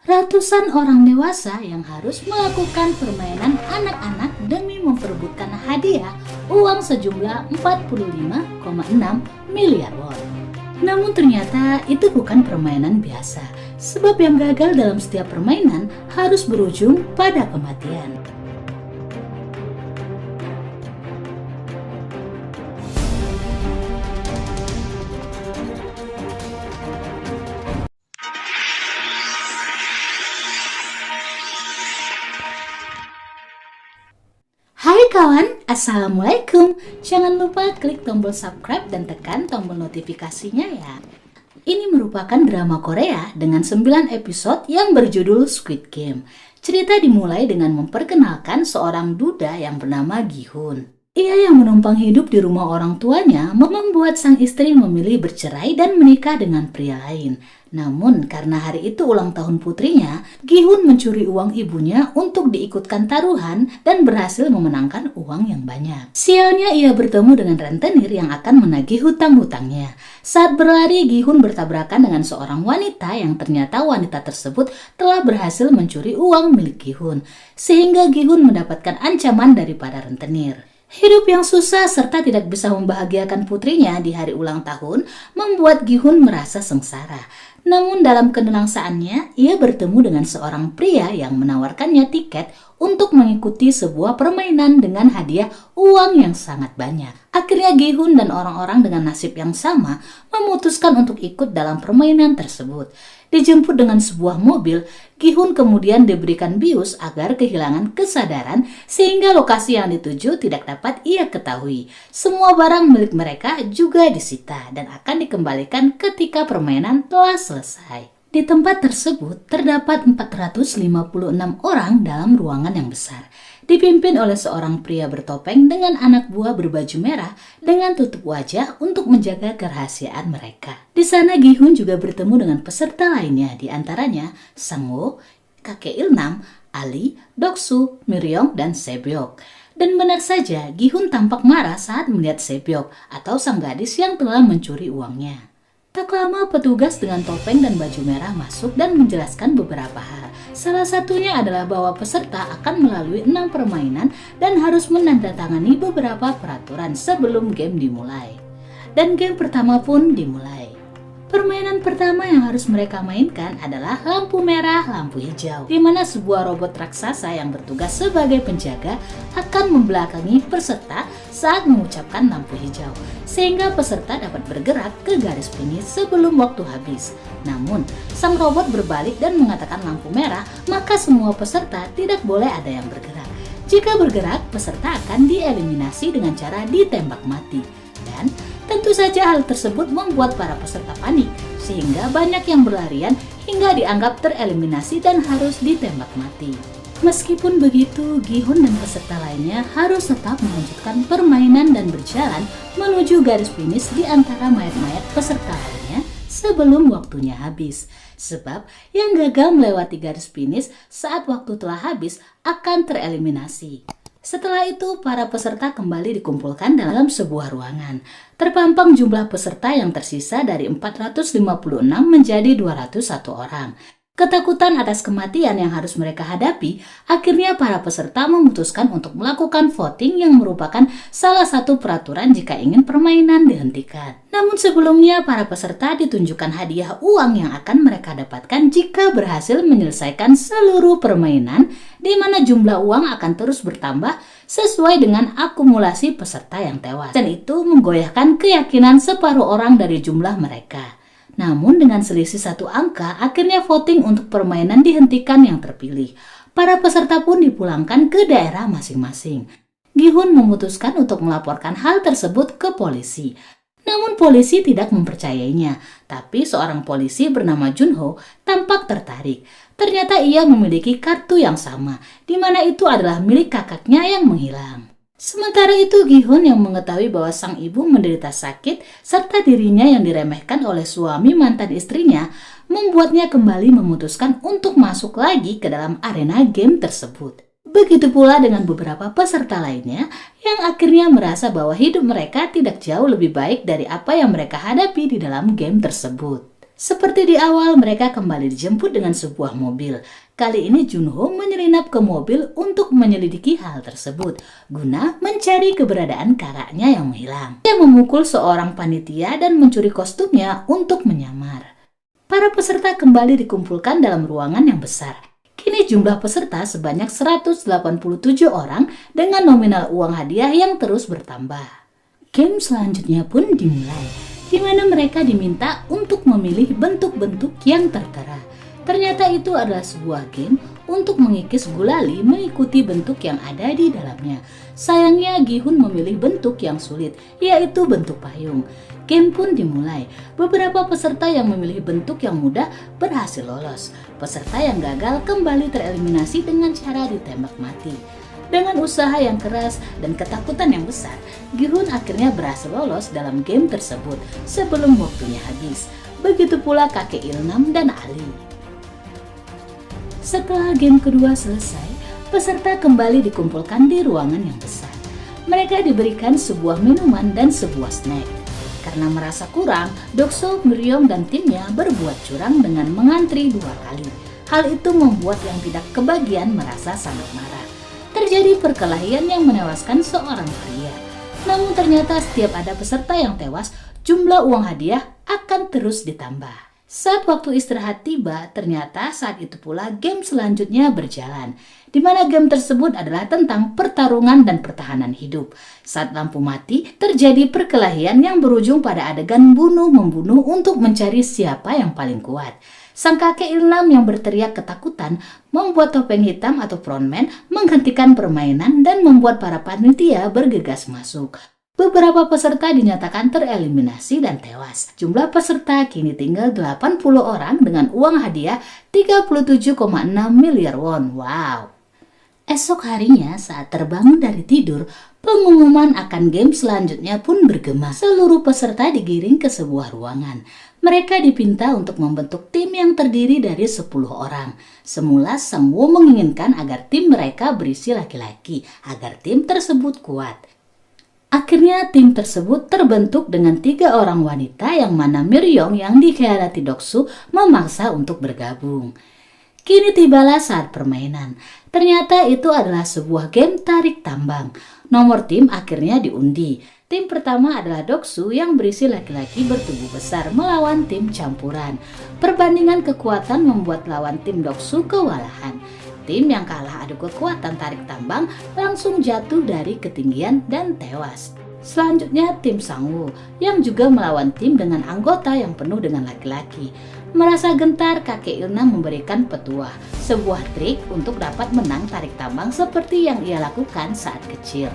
Ratusan orang dewasa yang harus melakukan permainan anak-anak demi memperebutkan hadiah uang sejumlah 45,6 miliar won. Namun ternyata itu bukan permainan biasa, sebab yang gagal dalam setiap permainan harus berujung pada kematian. Hai kawan, Assalamualaikum. Jangan lupa klik tombol subscribe dan tekan tombol notifikasinya ya. Ini merupakan drama Korea dengan 9 episode yang berjudul Squid Game. Cerita dimulai dengan memperkenalkan seorang duda yang bernama Gi-hun. Ia yang menumpang hidup di rumah orang tuanya membuat sang istri memilih bercerai dan menikah dengan pria lain. Namun karena hari itu ulang tahun putrinya, Gi-hun mencuri uang ibunya untuk diikutkan taruhan dan berhasil memenangkan uang yang banyak. Sialnya ia bertemu dengan rentenir yang akan menagih hutang-hutangnya. Saat berlari, Gi-hun bertabrakan dengan seorang wanita yang ternyata wanita tersebut telah berhasil mencuri uang milik Gi-hun, sehingga Gi-hun mendapatkan ancaman daripada rentenir. Hidup yang susah serta tidak bisa membahagiakan putrinya di hari ulang tahun membuat Gi-hun merasa sengsara. Namun dalam kenelangsaannya, ia bertemu dengan seorang pria yang menawarkannya tiket untuk mengikuti sebuah permainan dengan hadiah uang yang sangat banyak. Akhirnya Gi-hun dan orang-orang dengan nasib yang sama memutuskan untuk ikut dalam permainan tersebut. Dijemput dengan sebuah mobil, Gi-hun kemudian diberikan bius agar kehilangan kesadaran sehingga lokasi yang dituju tidak dapat ia ketahui. Semua barang milik mereka juga disita dan akan dikembalikan ketika permainan telah selesai. Di tempat tersebut terdapat 456 orang dalam ruangan yang besar, dipimpin oleh seorang pria bertopeng dengan anak buah berbaju merah dengan tutup wajah untuk menjaga kerahasiaan mereka. Di sana Gi-hun juga bertemu dengan peserta lainnya, di antaranya Sang-woo, kakek Ilnam, Ali, Doksu, Miryong, dan Sebyok. Dan benar saja, Gi-hun tampak marah saat melihat Sebyok atau sang gadis yang telah mencuri uangnya. Tak lama petugas dengan topeng dan baju merah masuk dan menjelaskan beberapa hal. Salah satunya adalah bahwa peserta akan melalui 6 permainan dan harus menandatangani beberapa peraturan sebelum game dimulai. Dan game pertama pun dimulai. Permainan pertama yang harus mereka mainkan adalah lampu merah, lampu hijau, di mana sebuah robot raksasa yang bertugas sebagai penjaga akan membelakangi peserta saat mengucapkan lampu hijau, sehingga peserta dapat bergerak ke garis finish sebelum waktu habis. Namun, sang robot berbalik dan mengatakan lampu merah, maka semua peserta tidak boleh ada yang bergerak. Jika bergerak, peserta akan dieliminasi dengan cara ditembak mati. Dan tentu saja hal tersebut membuat para peserta panik, sehingga banyak yang berlarian hingga dianggap tereliminasi dan harus ditembak mati. Meskipun begitu, Gi-hun dan peserta lainnya harus tetap melanjutkan permainan dan berjalan menuju garis finish di antara mayat-mayat peserta lainnya sebelum waktunya habis. Sebab yang gagal melewati garis finish saat waktu telah habis akan tereliminasi. Setelah itu, para peserta kembali dikumpulkan dalam sebuah ruangan. Terpampang jumlah peserta yang tersisa dari 456 menjadi 201 orang. Ketakutan atas kematian yang harus mereka hadapi, akhirnya para peserta memutuskan untuk melakukan voting yang merupakan salah satu peraturan jika ingin permainan dihentikan. Namun sebelumnya, para peserta ditunjukkan hadiah uang yang akan mereka dapatkan jika berhasil menyelesaikan seluruh permainan, di mana jumlah uang akan terus bertambah sesuai dengan akumulasi peserta yang tewas. Dan itu menggoyahkan keyakinan separuh orang dari jumlah mereka. Namun dengan selisih 1 angka, akhirnya voting untuk permainan dihentikan yang terpilih. Para peserta pun dipulangkan ke daerah masing-masing. Gi-hun memutuskan untuk melaporkan hal tersebut ke polisi. Namun polisi tidak mempercayainya, tapi seorang polisi bernama Junho tampak tertarik. Ternyata ia memiliki kartu yang sama, di mana itu adalah milik kakaknya yang menghilang. Sementara itu Gi-hun yang mengetahui bahwa sang ibu menderita sakit serta dirinya yang diremehkan oleh suami mantan istrinya membuatnya kembali memutuskan untuk masuk lagi ke dalam arena game tersebut. Begitu pula dengan beberapa peserta lainnya yang akhirnya merasa bahwa hidup mereka tidak jauh lebih baik dari apa yang mereka hadapi di dalam game tersebut. Seperti di awal, mereka kembali dijemput dengan sebuah mobil. Kali ini Junho menyelinap ke mobil untuk menyelidiki hal tersebut, guna mencari keberadaan kakaknya yang menghilang. Dia memukul seorang panitia dan mencuri kostumnya untuk menyamar. Para peserta kembali dikumpulkan dalam ruangan yang besar. Kini jumlah peserta sebanyak 187 orang dengan nominal uang hadiah yang terus bertambah. Game selanjutnya pun dimulai, di mana mereka diminta untuk memilih bentuk-bentuk yang tertera. Ternyata itu adalah sebuah game untuk mengikis gulali mengikuti bentuk yang ada di dalamnya. Sayangnya Gi-hun memilih bentuk yang sulit, yaitu bentuk payung. Game pun dimulai. Beberapa peserta yang memilih bentuk yang mudah berhasil lolos. Peserta yang gagal kembali tereliminasi dengan cara ditembak mati. Dengan usaha yang keras dan ketakutan yang besar, Gi-hun akhirnya berhasil lolos dalam game tersebut sebelum waktunya habis. Begitu pula kakek Ilnam dan Ali. Setelah game kedua selesai, peserta kembali dikumpulkan di ruangan yang besar. Mereka diberikan sebuah minuman dan sebuah snack. Karena merasa kurang, Dokso, Myeong dan timnya berbuat curang dengan mengantri 2 kali. Hal itu membuat yang tidak kebagian merasa sangat marah. Terjadi perkelahian yang menewaskan seorang pria. Namun ternyata setiap ada peserta yang tewas, jumlah uang hadiah akan terus ditambah. Saat waktu istirahat tiba, ternyata saat itu pula game selanjutnya berjalan, di mana game tersebut adalah tentang pertarungan dan pertahanan hidup. Saat lampu mati, terjadi perkelahian yang berujung pada adegan bunuh-membunuh untuk mencari siapa yang paling kuat. Sang kakek Ilnam yang berteriak ketakutan membuat topeng hitam atau frontman menghentikan permainan dan membuat para panitia bergegas masuk. Beberapa peserta dinyatakan tereliminasi dan tewas. Jumlah peserta kini tinggal 80 orang dengan uang hadiah 37,6 miliar won. Wow! Esok harinya saat terbangun dari tidur, pengumuman akan game selanjutnya pun bergema. Seluruh peserta digiring ke sebuah ruangan. Mereka dipinta untuk membentuk tim yang terdiri dari 10 orang. Semula Sang-woo menginginkan agar tim mereka berisi laki-laki, agar tim tersebut kuat. Akhirnya tim tersebut terbentuk dengan 3 orang wanita yang mana Myeong yang dikhianati Doksu memaksa untuk bergabung. Kini tibalah saat permainan. Ternyata itu adalah sebuah game tarik tambang. Nomor tim akhirnya diundi. Tim pertama adalah Doksu yang berisi laki-laki bertubuh besar melawan tim campuran. Perbandingan kekuatan membuat lawan tim Doksu kewalahan. Tim yang kalah adu kekuatan tarik tambang langsung jatuh dari ketinggian dan tewas. Selanjutnya tim Sang-woo yang juga melawan tim dengan anggota yang penuh dengan laki-laki. Merasa gentar, kakek Ilnam memberikan petuah, sebuah trik untuk dapat menang tarik tambang seperti yang ia lakukan saat kecil.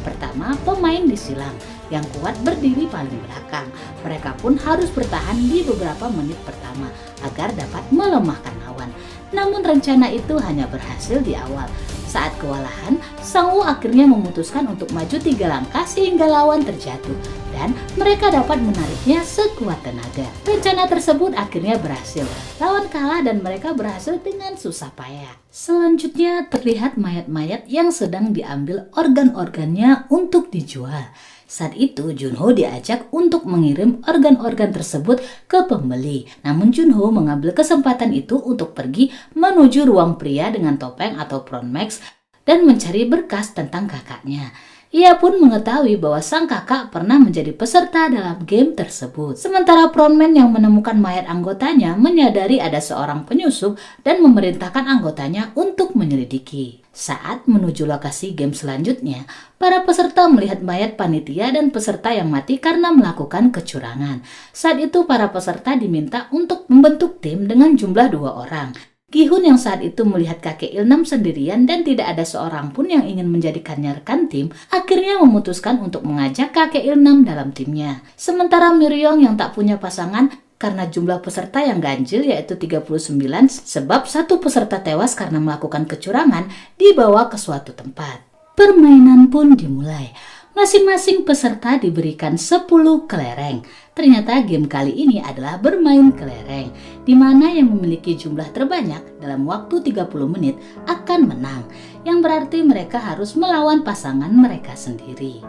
Pertama, pemain disilang, yang kuat berdiri paling belakang. Mereka pun harus bertahan di beberapa menit pertama agar dapat melemahkan lawan. Namun rencana itu hanya berhasil di awal. Saat kewalahan, Sang-woo akhirnya memutuskan untuk maju 3 langkah sehingga lawan terjatuh dan mereka dapat menariknya sekuat tenaga. Rencana tersebut akhirnya berhasil. Lawan kalah dan mereka berhasil dengan susah payah. Selanjutnya terlihat mayat-mayat yang sedang diambil organ-organnya untuk dijual. Saat itu Junho diajak untuk mengirim organ-organ tersebut ke pembeli. Namun Junho mengambil kesempatan itu untuk pergi menuju ruang pria dengan topeng atau frontmax dan mencari berkas tentang kakaknya. Ia pun mengetahui bahwa sang kakak pernah menjadi peserta dalam game tersebut. Sementara frontman yang menemukan mayat anggotanya menyadari ada seorang penyusup dan memerintahkan anggotanya untuk menyelidiki. Saat menuju lokasi game selanjutnya, para peserta melihat mayat panitia dan peserta yang mati karena melakukan kecurangan. Saat itu para peserta diminta untuk membentuk tim dengan jumlah 2 orang. Gi-hun yang saat itu melihat kakek Ilnam sendirian dan tidak ada seorang pun yang ingin menjadikannya rekan tim, akhirnya memutuskan untuk mengajak kakek Ilnam dalam timnya. Sementara Myeong yang tak punya pasangan karena jumlah peserta yang ganjil yaitu 39 sebab satu peserta tewas karena melakukan kecurangan dibawa ke suatu tempat. Permainan pun dimulai. Masing-masing peserta diberikan 10 kelereng. Ternyata game kali ini adalah bermain kelereng, di mana yang memiliki jumlah terbanyak dalam waktu 30 menit akan menang, yang berarti mereka harus melawan pasangan mereka sendiri.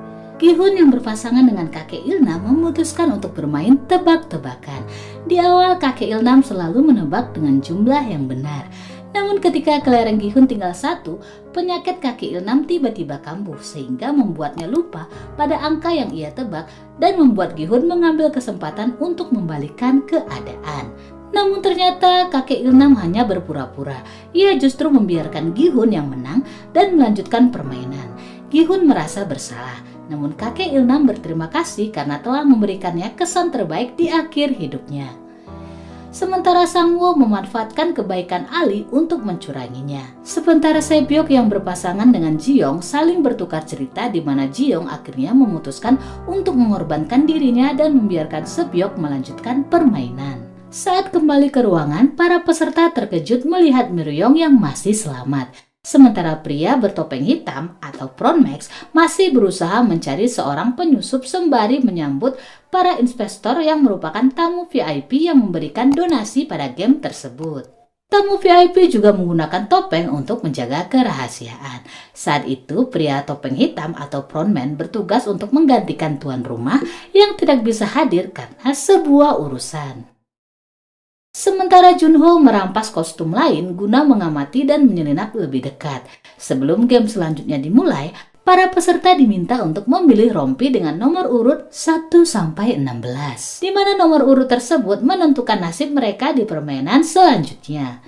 Gi-hun yang berpasangan dengan kakek Ilnam memutuskan untuk bermain tebak-tebakan. Di awal kakek Ilnam selalu menebak dengan jumlah yang benar. Namun ketika kelereng Gi-hun tinggal 1, penyakit kakek Ilnam tiba-tiba kambuh sehingga membuatnya lupa pada angka yang ia tebak dan membuat Gi-hun mengambil kesempatan untuk membalikkan keadaan. Namun ternyata kakek Ilnam hanya berpura-pura. Ia justru membiarkan Gi-hun yang menang dan melanjutkan permainan. Gi-hun merasa bersalah, namun kakek Ilnam berterima kasih karena telah memberikannya kesan terbaik di akhir hidupnya. Sementara Sang-woo memanfaatkan kebaikan Ali untuk mencuranginya. Sementara Sebyok yang berpasangan dengan Ji-young saling bertukar cerita di mana Ji-young akhirnya memutuskan untuk mengorbankan dirinya dan membiarkan Sebyok melanjutkan permainan. Saat kembali ke ruangan, para peserta terkejut melihat Miryong yang masih selamat. Sementara pria bertopeng hitam atau Pronmax masih berusaha mencari seorang penyusup sembari menyambut para investor yang merupakan tamu VIP yang memberikan donasi pada game tersebut. Tamu VIP juga menggunakan topeng untuk menjaga kerahasiaan. Saat itu pria topeng hitam atau Pronman bertugas untuk menggantikan tuan rumah yang tidak bisa hadir karena sebuah urusan. Sementara Junho merampas kostum lain guna mengamati dan menyelinap lebih dekat. Sebelum game selanjutnya dimulai, para peserta diminta untuk memilih rompi dengan nomor urut 1-16, di mana nomor urut tersebut menentukan nasib mereka di permainan selanjutnya.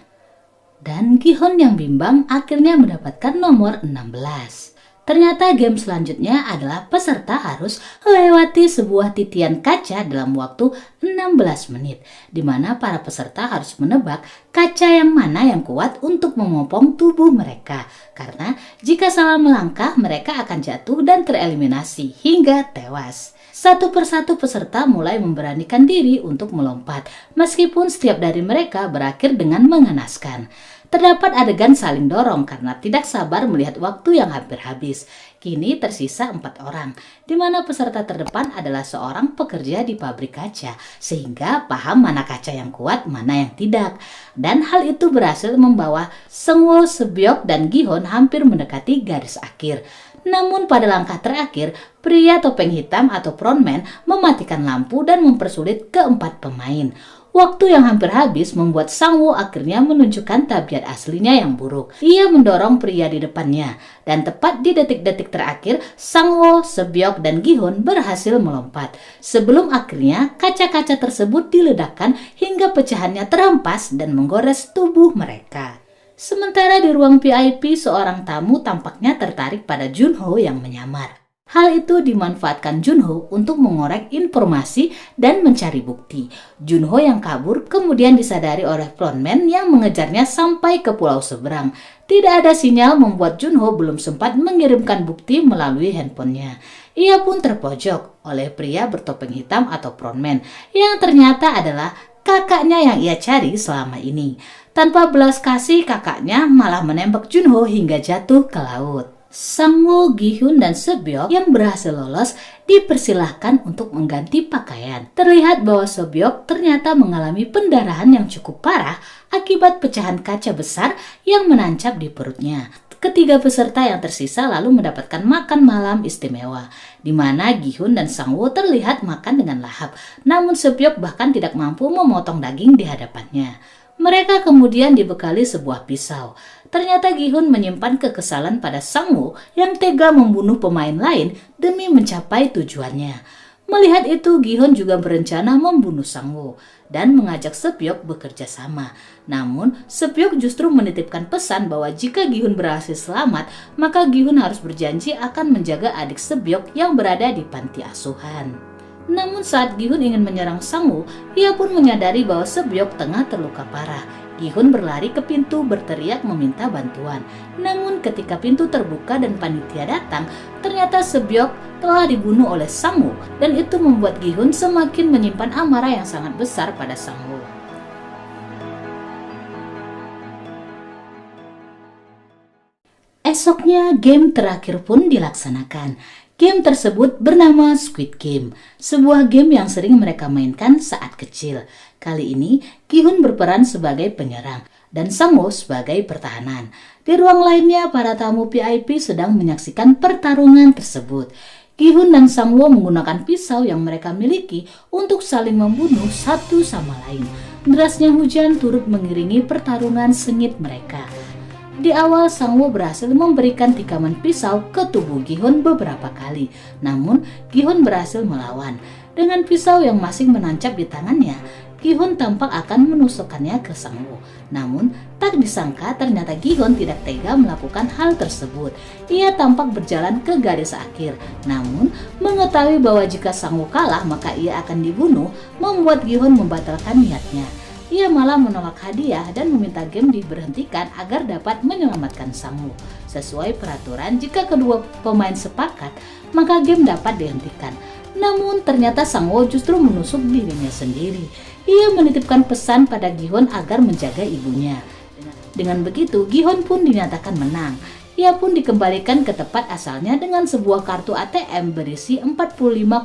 Dan Gi-hun yang bimbang akhirnya mendapatkan nomor 16. Ternyata game selanjutnya adalah peserta harus melewati sebuah titian kaca dalam waktu 16 menit, di mana para peserta harus menebak kaca yang mana yang kuat untuk memopong tubuh mereka. Karena jika salah melangkah, mereka akan jatuh dan tereliminasi hingga tewas. Satu persatu peserta mulai memberanikan diri untuk melompat, meskipun setiap dari mereka berakhir dengan mengenaskan. Terdapat adegan saling dorong karena tidak sabar melihat waktu yang hampir habis. Kini tersisa 4 orang, di mana peserta terdepan adalah seorang pekerja di pabrik kaca, sehingga paham mana kaca yang kuat, mana yang tidak. Dan hal itu berhasil membawa Sang-woo, Sebyok, dan Gi-hun hampir mendekati garis akhir. Namun pada langkah terakhir, pria topeng hitam atau Pronman mematikan lampu dan mempersulit keempat pemain. Waktu yang hampir habis membuat Sang-woo akhirnya menunjukkan tabiat aslinya yang buruk. Ia mendorong pria di depannya, dan tepat di detik-detik terakhir, Sang-woo, Sebyok, dan Gi-hun berhasil melompat. Sebelum akhirnya kaca-kaca tersebut diledakkan hingga pecahannya terampas dan menggores tubuh mereka. Sementara di ruang VIP, seorang tamu tampaknya tertarik pada Junho yang menyamar. Hal itu dimanfaatkan Junho untuk mengorek informasi dan mencari bukti. Junho yang kabur kemudian disadari oleh Pronman yang mengejarnya sampai ke pulau seberang. Tidak ada sinyal membuat Junho belum sempat mengirimkan bukti melalui handphonenya. Ia pun terpojok oleh pria bertopeng hitam atau Pronman yang ternyata adalah kakaknya yang ia cari selama ini. Tanpa belas kasih, kakaknya malah menembak Junho hingga jatuh ke laut. Sang-woo, Gi-hun, dan Sebyok yang berhasil lolos dipersilahkan untuk mengganti pakaian. Terlihat bahwa Sebyok ternyata mengalami pendarahan yang cukup parah akibat pecahan kaca besar yang menancap di perutnya. Ketiga peserta yang tersisa lalu mendapatkan makan malam istimewa, di mana Gi-hun dan Sang-woo terlihat makan dengan lahap, namun Sebyok bahkan tidak mampu memotong daging di hadapannya. Mereka kemudian dibekali sebuah pisau. Ternyata Gi-hun menyimpan kekesalan pada Sang-woo yang tega membunuh pemain lain demi mencapai tujuannya. Melihat itu, Gi-hun juga berencana membunuh Sang-woo dan mengajak Sebyok bekerja sama. Namun, Sebyok justru menitipkan pesan bahwa jika Gi-hun berhasil selamat, maka Gi-hun harus berjanji akan menjaga adik Sebyok yang berada di panti asuhan. Namun saat Gi-hun ingin menyerang Sang-woo, ia pun menyadari bahwa Sebyok tengah terluka parah. Gi-hun berlari ke pintu berteriak meminta bantuan. Namun ketika pintu terbuka dan panitia datang, ternyata Sebyok telah dibunuh oleh Sang-woo dan itu membuat Gi-hun semakin menyimpan amarah yang sangat besar pada Sang-woo. Esoknya game terakhir pun dilaksanakan. Game tersebut bernama Squid Game, sebuah game yang sering mereka mainkan saat kecil. Kali ini, Gi-hun berperan sebagai penyerang dan Sang-woo sebagai pertahanan. Di ruang lainnya, para tamu VIP sedang menyaksikan pertarungan tersebut. Gi-hun dan Sang-woo menggunakan pisau yang mereka miliki untuk saling membunuh satu sama lain. Derasnya hujan turut mengiringi pertarungan sengit mereka. Di awal Sang-woo berhasil memberikan tikaman pisau ke tubuh Gi-hun beberapa kali. Namun Gi-hun berhasil melawan. Dengan pisau yang masih menancap di tangannya, Gi-hun tampak akan menusukkannya ke Sang-woo. Namun tak disangka ternyata Gi-hun tidak tega melakukan hal tersebut. Ia tampak berjalan ke garis akhir. Namun mengetahui bahwa jika Sang-woo kalah maka ia akan dibunuh, membuat Gi-hun membatalkan niatnya. Ia malah menolak hadiah dan meminta game diberhentikan agar dapat menyelamatkan Sang-woo. Sesuai peraturan, jika kedua pemain sepakat, maka game dapat dihentikan. Namun ternyata Sang-woo justru menusuk dirinya sendiri. Ia menitipkan pesan pada Gi-hun agar menjaga ibunya. Dengan begitu, Gi-hun pun dinyatakan menang. Ia pun dikembalikan ke tempat asalnya dengan sebuah kartu ATM berisi 45,6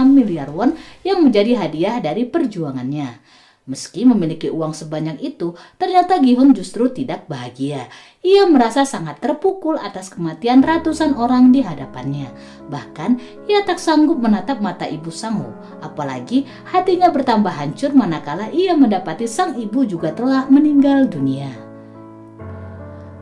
miliar won yang menjadi hadiah dari perjuangannya. Meski memiliki uang sebanyak itu, ternyata Gi-hun justru tidak bahagia. Ia merasa sangat terpukul atas kematian ratusan orang di hadapannya. Bahkan, ia tak sanggup menatap mata ibu Sang-woo. Apalagi hatinya bertambah hancur manakala ia mendapati sang ibu juga telah meninggal dunia.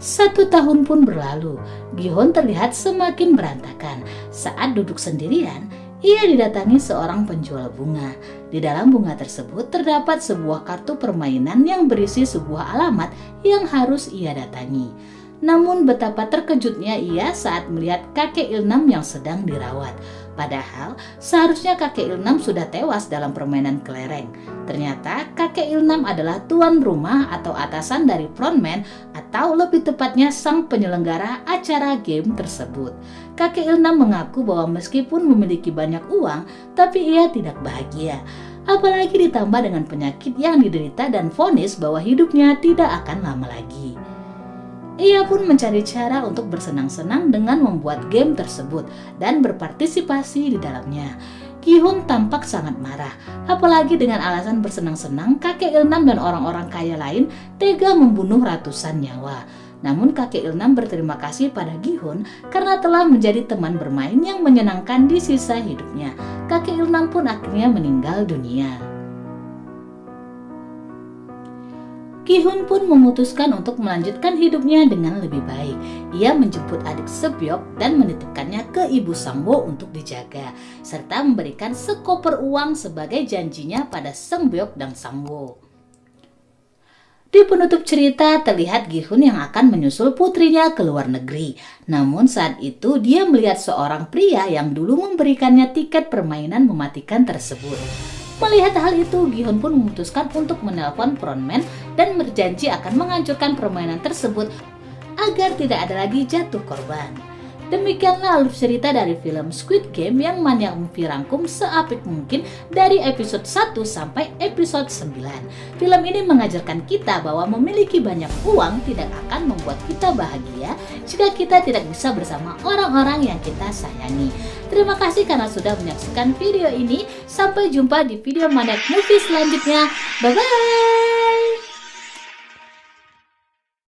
1 tahun pun berlalu, Gi-hun terlihat semakin berantakan. Saat duduk sendirian, ia didatangi seorang penjual bunga. Di dalam bunga tersebut terdapat sebuah kartu permainan yang berisi sebuah alamat yang harus ia datangi. Namun betapa terkejutnya ia saat melihat kakek Ilnam yang sedang dirawat. Padahal seharusnya kakek Ilnam sudah tewas dalam permainan kelereng. Ternyata kakek Ilnam adalah tuan rumah atau atasan dari frontman, atau lebih tepatnya sang penyelenggara acara game tersebut. Kakek Ilnam mengaku bahwa meskipun memiliki banyak uang, tapi ia tidak bahagia. Apalagi ditambah dengan penyakit yang diderita dan vonis bahwa hidupnya tidak akan lama lagi. Ia pun mencari cara untuk bersenang-senang dengan membuat game tersebut dan berpartisipasi di dalamnya. Gi-hun tampak sangat marah, apalagi dengan alasan bersenang-senang kakek Ilnam dan orang-orang kaya lain tega membunuh ratusan nyawa. Namun kakek Ilnam berterima kasih pada Gi-hun karena telah menjadi teman bermain yang menyenangkan di sisa hidupnya. Kakek Ilnam pun akhirnya meninggal dunia. Gi-hun pun memutuskan untuk melanjutkan hidupnya dengan lebih baik. Ia menjemput adik Sebyok dan menitipkannya ke ibu Sang-woo untuk dijaga, serta memberikan sekoper uang sebagai janjinya pada Sebyok dan Sang-woo. Di penutup cerita terlihat Gi-hun yang akan menyusul putrinya ke luar negeri. Namun saat itu dia melihat seorang pria yang dulu memberikannya tiket permainan mematikan tersebut. Melihat hal itu, Gi-hun pun memutuskan untuk menelpon frontman dan berjanji akan menghancurkan permainan tersebut agar tidak ada lagi jatuh korban. Demikianlah alur cerita dari film Squid Game yang Mania Movie rangkum seapik mungkin dari episode 1 sampai episode 9. Film ini mengajarkan kita bahwa memiliki banyak uang tidak akan membuat kita bahagia jika kita tidak bisa bersama orang-orang yang kita sayangi. Terima kasih karena sudah menyaksikan video ini. Sampai jumpa di video Mania Movie selanjutnya. Bye-bye!